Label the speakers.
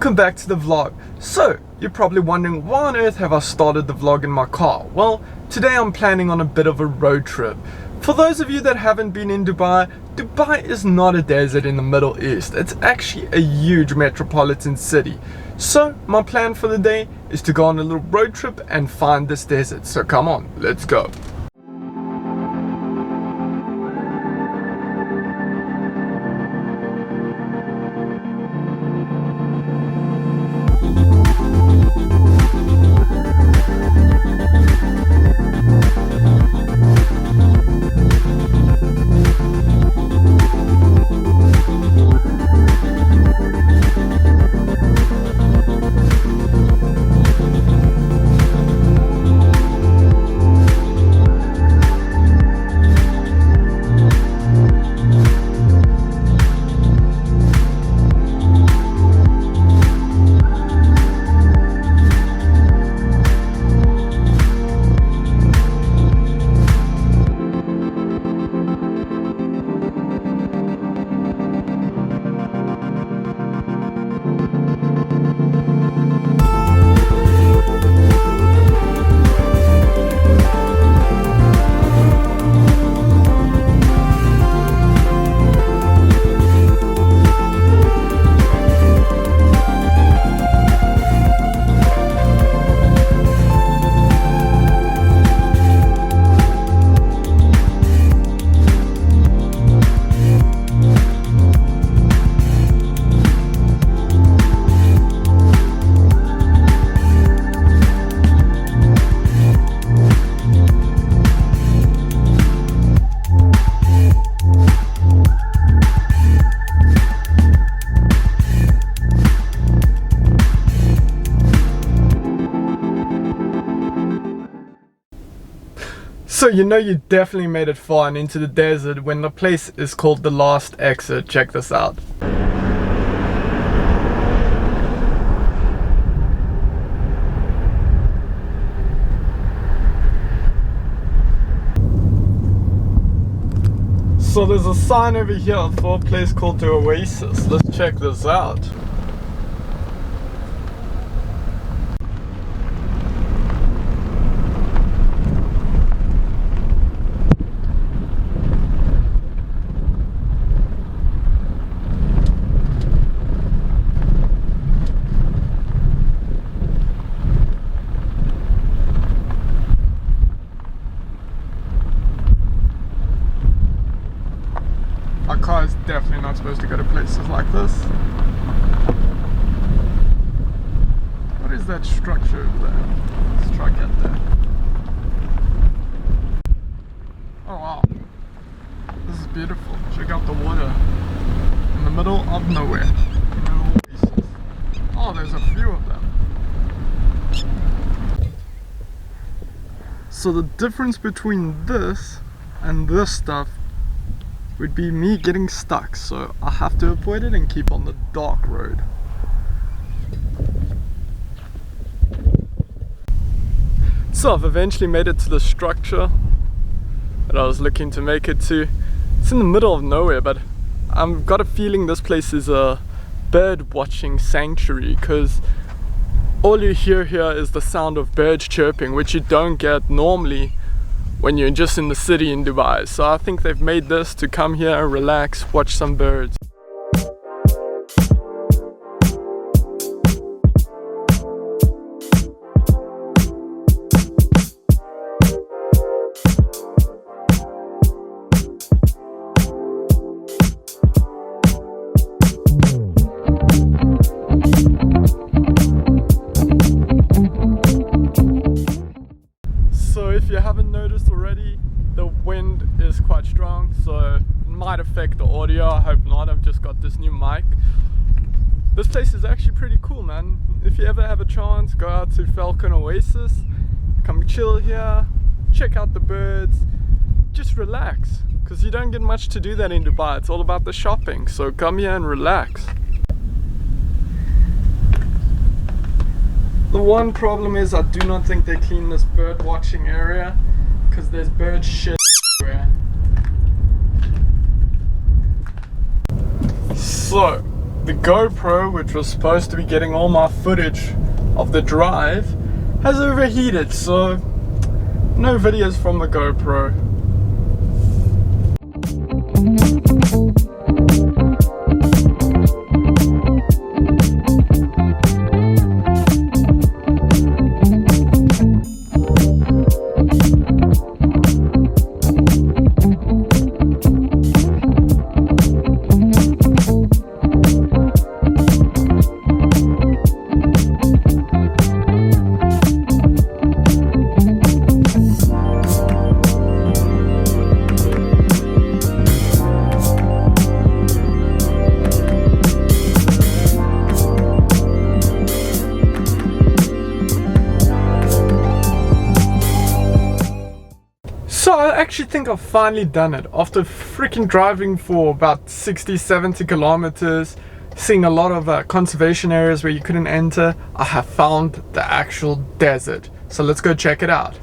Speaker 1: Welcome back to the vlog. So, you're probably wondering why on earth have I started the vlog in my car? Well, today I'm planning on a bit of a road trip. For those of you that haven't been in Dubai, Dubai is not a desert in the Middle East. It's actually a huge metropolitan city. So, my plan for the day is to go on a little road trip and find this desert. So come on, let's go. So you know you definitely made it far and into the desert when the place is called The Last Exit. Check this out. So there's a sign over here for a place called the Oasis. Let's check this out. Our car is definitely not supposed to go to places like this. What is that structure over there? Let's try get there. Oh wow. This is beautiful. Check out the water. In the middle of nowhere. Oh, there's a few of them. So the difference between this and this stuff would be me getting stuck, so I have to avoid it and keep on the dark road. So I've eventually made it to the structure that I was looking to make it to. It's in the middle of nowhere, but I've got a feeling this place is a bird watching sanctuary, because all you hear here is the sound of birds chirping, which you don't get normally when you're just in the city in Dubai. So I think they've made this to come here, relax, watch some birds. If you haven't noticed already, the wind is quite strong, so it might affect the audio. I hope not. I've just got this new mic. This place is actually pretty cool, man. If you ever have a chance, go out to Falcon Oasis, come chill here, check out the birds, just relax, because you don't get much to do that in Dubai. It's all about the shopping, so come here and relax. The one problem is I do not think they clean this bird watching area, because there's bird shit everywhere. So the GoPro, which was supposed to be getting all my footage of the drive, has overheated, so no videos from the GoPro. So I actually think I've finally done it. After freaking driving for about 60-70 kilometers, seeing a lot of conservation areas where you couldn't enter, I have found the actual desert. So let's go check it out.